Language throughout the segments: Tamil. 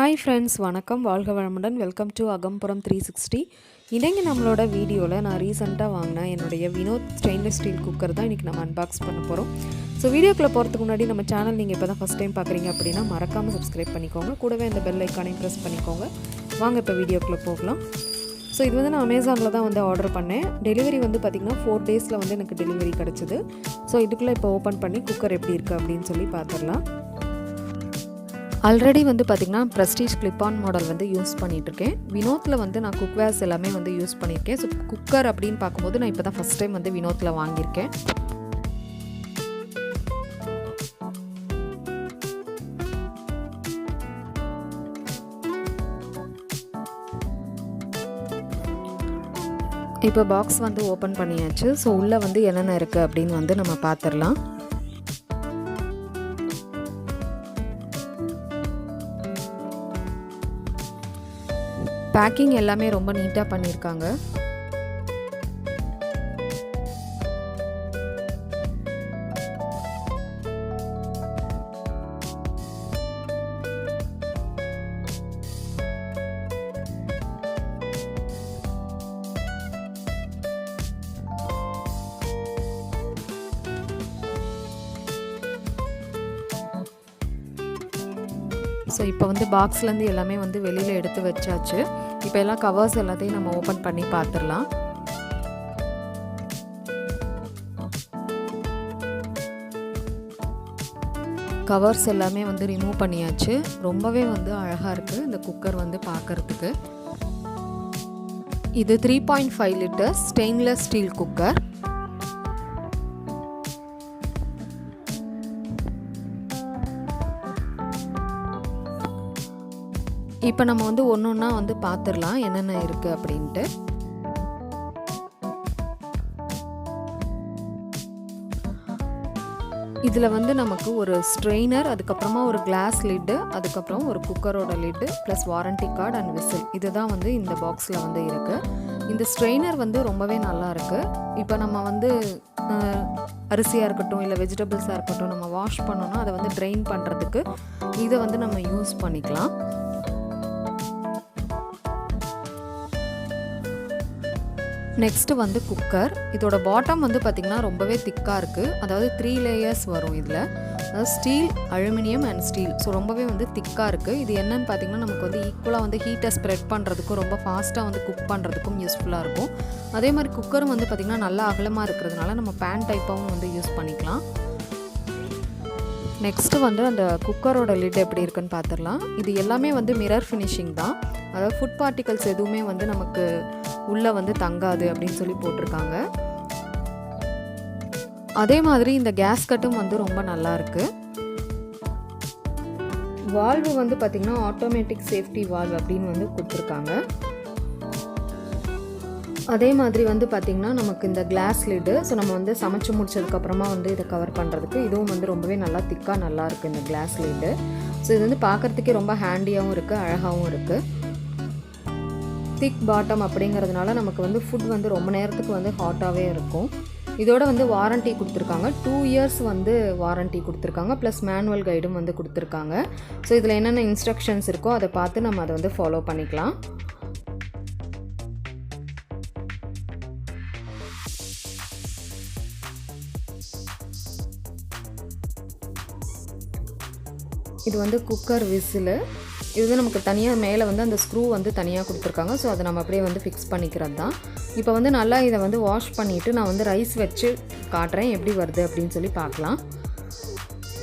ஹாய் ஃப்ரெண்ட்ஸ், வணக்கம். வாழ்க வளமுடன். Welcome to Agampuram 360. இன்றைக்கி நம்மளோட வீடியோவில் நான் ரீசெண்டாக வாங்கினேன் என்னுடைய வினோத் ஸ்டெயின்லெஸ் ஸ்டீல் குக்கர் தான் இன்றைக்கி நம்ம அன்பாக்ஸ் பண்ண போகிறோம். ஸோ வீடியோக்குள்ளே போகிறதுக்கு முன்னாடி நம்ம சேனல் நீங்கள் இப்போ தான் ஃபஸ்ட் டைம் பார்க்குறீங்க அப்படின்னா மறக்காமல் சப்ஸ்கிரைப் பண்ணிக்கோங்க. கூடவே இந்த பெல் ஐக்கானையும் ப்ரெஸ் பண்ணிக்கோங்க. வாங்க இப்போ வீடியோக்குள்ளே போகலாம். ஸோ இது வந்து நான் அமேசானில் தான் வந்து ஆர்டர் பண்ணேன். டெலிவரி வந்து பார்த்திங்கன்னா 4 டேஸில் வந்து எனக்கு டெலிவரி கிடச்சிது. ஸோ இதுக்குள்ளே இப்போ ஓப்பன் பண்ணி குக்கர் எப்படி இருக்குது அப்படின்னு சொல்லி பார்த்துடலாம். ஆல்ரெடி வந்து பார்த்திங்கன்னா ப்ரெஸ்டீஜ் கிளிப்-ஆன் மாடல் வந்து யூஸ் பண்ணிகிட்ருக்கேன். வினோத்தில் வந்து நான் குக்வேர்ஸ் எல்லாமே வந்து யூஸ் பண்ணியிருக்கேன். ஸோ குக்கர் அப்படின்னு பார்க்கும்போது நான் இப்போ தான் ஃபஸ்ட் டைம் வந்து வினோத்தில் வாங்கியிருக்கேன். இப்போ பாக்ஸ் வந்து ஓப்பன் பண்ணியாச்சு. ஸோ உள்ளே வந்து என்னென்ன இருக்குது அப்படின்னு வந்து நம்ம பார்த்துடலாம். பேக்கிங் எல்லாமே ரொம்ப நீட்டாக பண்ணியிருக்காங்க. ஸோ இப்போ வந்து பாக்ஸ்லேருந்து எல்லாமே வந்து வெளியில் எடுத்து வச்சாச்சு. இப்போ எல்லாம் கவர்ஸ் எல்லாத்தையும் நம்ம ஓப்பன் பண்ணி பார்த்துடலாம். கவர்ஸ் எல்லாமே வந்து ரிமூவ் பண்ணியாச்சு. ரொம்பவே வந்து அழகாக இருக்குது இந்த குக்கர் வந்து பார்க்குறதுக்கு. இது 3.5 லிட்டர்ஸ் ஸ்டெயின்லெஸ் ஸ்டீல் குக்கர். இப்போ நம்ம வந்து ஒன்று ஒன்றா வந்து பார்த்துடலாம் என்னென்ன இருக்குது அப்படின்ட்டு. இதில் வந்து நமக்கு ஒரு ஸ்ட்ரெயினர், அதுக்கப்புறமா ஒரு கிளாஸ் லிட்டு, அதுக்கப்புறம் ஒரு குக்கரோட lid plus warranty card and whistle, இதுதான் வந்து இந்த பாக்ஸில் வந்து இருக்குது. இந்த ஸ்ட்ரெயினர் வந்து ரொம்பவே நல்லா இருக்குது. இப்போ நம்ம வந்து அரிசியாக இருக்கட்டும் இல்லை வெஜிடபிள்ஸாக இருக்கட்டும் நம்ம வாஷ் பண்ணோன்னா அதை வந்து ட்ரெயின் பண்ணுறதுக்கு இதை வந்து நம்ம யூஸ் பண்ணிக்கலாம். நெக்ஸ்ட்டு வந்து குக்கர். இதோட பாட்டம் வந்து பார்த்திங்கன்னா ரொம்பவே திக்காக இருக்குது. அதாவது 3 லேயர்ஸ் வரும் இதில். அதாவது steel, aluminium and Steeles. So ரொம்பவே வந்து திக்காக இருக்குது. இது என்னன்னு பார்த்திங்கன்னா நமக்கு வந்து ஈக்குவலாக வந்து ஹீட்டை ஸ்ப்ரெட் பண்ணுறதுக்கும் ரொம்ப ஃபாஸ்ட்டாக வந்து குக் பண்ணுறதுக்கும் யூஸ்ஃபுல்லாக இருக்கும். அதே மாதிரி குக்கரும் வந்து பார்த்திங்கன்னா நல்லா அகலமாக இருக்கிறதுனால நம்ம பேன் டைப்பாகவும் வந்து யூஸ் பண்ணிக்கலாம். நெக்ஸ்ட்டு வந்து அந்த குக்கரோட லிட் எப்படி இருக்குன்னு பார்த்துடலாம். இது எல்லாமே வந்து மிரர் ஃபினிஷிங் தான். அதாவது ஃபுட் பார்ட்டிகல்ஸ் எதுவுமே வந்து நமக்கு உள்ளே வந்து தங்காது அப்படின்னு சொல்லி போட்டிருக்காங்க. அதே மாதிரி இந்த கேஸ் கட்டும் வந்து ரொம்ப நல்லா இருக்கு. வால்வு வந்து பார்த்திங்கன்னா ஆட்டோமேட்டிக் சேஃப்டி வால்வ் அப்படின்னு வந்து கொடுத்துருக்காங்க. அதே மாதிரி வந்து பார்த்திங்கன்னா நமக்கு இந்த கிளாஸ் லிட்டு, ஸோ நம்ம வந்து சமைச்சு முடிச்சதுக்கப்புறமா வந்து இதை கவர் பண்ணுறதுக்கு இதுவும் வந்து ரொம்பவே நல்லா திக்காக நல்லா இருக்குது இந்த கிளாஸ் லிட்டு. ஸோ இது வந்து பார்க்குறதுக்கே ரொம்ப ஹேண்டியாகவும் இருக்குது, அழகாகவும் இருக்குது. திக் பாட்டம் அப்படிங்கிறதுனால நமக்கு வந்து ஃபுட் வந்து ரொம்ப நேரத்துக்கு வந்து ஹாட்டாகவே இருக்கும். இதோட வந்து வாரண்ட்டி கொடுத்துருக்காங்க. 2 இயர்ஸ் வந்து வாரண்ட்டி கொடுத்துருக்காங்க. ப்ளஸ் மேனுவல் கைடும் வந்து கொடுத்துருக்காங்க. ஸோ இதில் என்னென்ன இன்ஸ்ட்ரக்ஷன்ஸ் இருக்கோ அதை பார்த்து நம்ம அதை வந்து ஃபாலோ பண்ணிக்கலாம். இது வந்து குக்கர் விசிலு. இது வந்து நமக்கு தனியாக மேலே வந்து அந்த ஸ்க்ரூ வந்து தனியாக கொடுத்துருக்காங்க. ஸோ அதை நம்ம அப்படியே வந்து ஃபிக்ஸ் பண்ணிக்கிறது தான். இப்போ வந்து நல்லா இதை வந்து வாஷ் பண்ணிவிட்டு நான் வந்து ரைஸ் வச்சு காட்டுறேன் எப்படி வருது அப்படின்னு சொல்லி பார்க்கலாம்.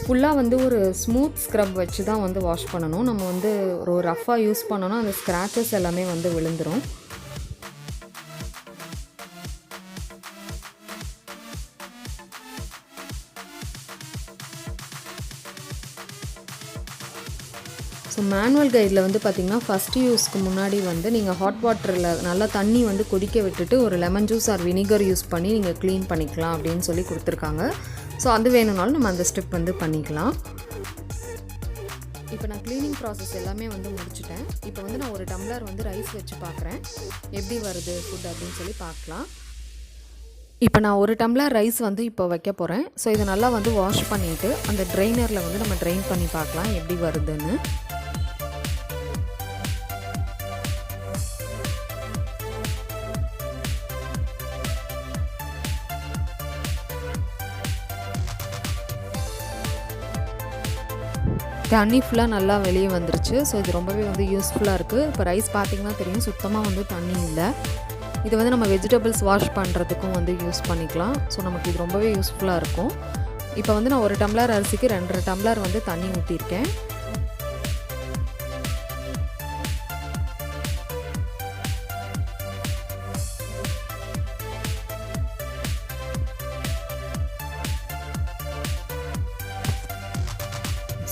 ஃபுல்லாக வந்து ஒரு ஸ்மூத் ஸ்க்ரப் வச்சு தான் வந்து வாஷ் பண்ணணும். நம்ம வந்து ஒரு ரஃப்பாக யூஸ் பண்ணோன்னா அந்த ஸ்க்ராச்சஸ் எல்லாமே வந்து விழுந்துடும். ஸோ மேனுவல் கைடில் வந்து பார்த்திங்கன்னா ஃபஸ்ட்டு யூஸ்க்கு முன்னாடி வந்து நீங்கள் ஹாட் வாட்டரில் நல்லா தண்ணி வந்து கொதிக்க விட்டுட்டு ஒரு lemon juice or vinegar use பண்ணி நீங்கள் க்ளீன் பண்ணிக்கலாம் அப்படின்னு சொல்லி கொடுத்துருக்காங்க. ஸோ அது வேணும்னாலும் நம்ம அந்த ஸ்டெப் வந்து பண்ணிக்கலாம். இப்போ நான் க்ளீனிங் ப்ராசஸ் எல்லாமே வந்து முடிச்சுட்டேன். இப்போ வந்து நான் ஒரு டம்ளர் வந்து ரைஸ் வச்சு பார்க்குறேன் எப்படி வருது ஃபுட் அப்படின்னு சொல்லி பார்க்கலாம். இப்போ நான் ஒரு டம்ளர் ரைஸ் வந்து இப்போ வைக்க போகிறேன். ஸோ இதை நல்லா வந்து வாஷ் பண்ணிவிட்டு அந்த ட்ரைனரில் வந்து நம்ம ட்ரைன் பண்ணி பார்க்கலாம் எப்படி வருதுன்னு. தண்ணி ஃபுல்லாக நல்லா வெளியே வந்துருச்சு. ஸோ இது ரொம்பவே வந்து யூஸ்ஃபுல்லாக இருக்குது. இப்போ ரைஸ் பார்த்திங்கன்னா தெரியும், சுத்தமாக வந்து தண்ணி இல்லை. இது வந்து நம்ம வெஜிடபிள்ஸ் வாஷ் பண்ணுறதுக்கும் வந்து யூஸ் பண்ணிக்கலாம். ஸோ நமக்கு இது ரொம்பவே யூஸ்ஃபுல்லாக இருக்கும். இப்போ வந்து நான் 1 டம்ளர் அரிசிக்கு 2 டம்ளர் வந்து தண்ணி ஊற்றிருக்கேன்.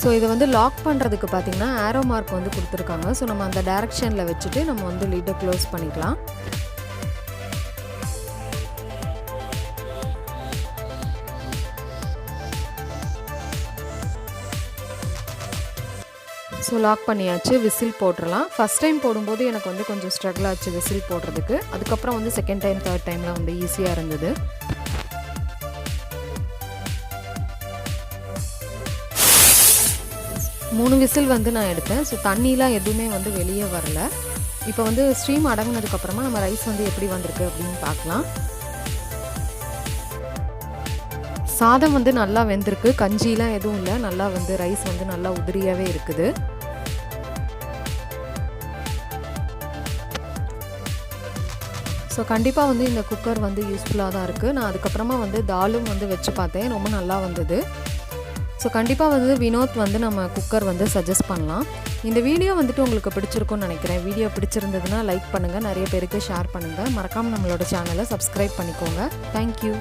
ஸோ இதை வந்து லாக் பண்ணுறதுக்கு பார்த்திங்கன்னா ஆரோ மார்க் வந்து கொடுத்துருக்காங்க. ஸோ நம்ம அந்த டைரெக்ஷனில் வச்சுட்டு நம்ம வந்து லிட்டை க்ளோஸ் பண்ணிக்கலாம். ஸோ லாக் பண்ணியாச்சு. விசில் போட்டுடலாம். ஃபஸ்ட் டைம் போடும்போது எனக்கு வந்து கொஞ்சம் ஸ்ட்ரகிள் ஆச்சு விசில் போடுறதுக்கு. அதுக்கப்புறம் வந்து செகண்ட் டைம் தேர்ட் டைம்லாம் வந்து ஈஸியாக இருந்தது. மூணு விசில் வந்து நான் எடுத்தேன். ஸோ தண்ணிலாம் எதுவுமே வந்து வெளியே வரல. இப்போ வந்து ஸ்டீம் அடங்கினதுக்கப்புறமா நம்ம ரைஸ் வந்து எப்படி வந்திருக்கு அப்படின்னு பார்க்கலாம். சாதம் வந்து நல்லா வெந்திருக்கு. கஞ்சிலாம் எதுவும் இல்லை. நல்லா வந்து ரைஸ் வந்து நல்லா உதிரியாகவே இருக்குது. ஸோ கண்டிப்பாக வந்து இந்த குக்கர் வந்து யூஸ்ஃபுல்லாக தான் இருக்குது. நான் அதுக்கப்புறமா வந்து தாலும் வந்து வச்சு பார்த்தேன். ரொம்ப நல்லா வந்தது. ஸோ கண்டிப்பாக வந்து வினோத் வந்து நம்ம குக்கர் வந்து சஜஸ்ட் பண்ணலாம். இந்த வீடியோ வந்துட்டு உங்களுக்கு பிடிச்சிருக்கும்னு நினைக்கிறேன். வீடியோ பிடிச்சிருந்ததுன்னா லைக் பண்ணுங்கள், நிறைய பேருக்கு ஷேர் பண்ணுங்கள். மறக்காமல் நம்மளோட சேனலை சப்ஸ்கிரைப் பண்ணிக்கோங்க. தேங்க்யூ.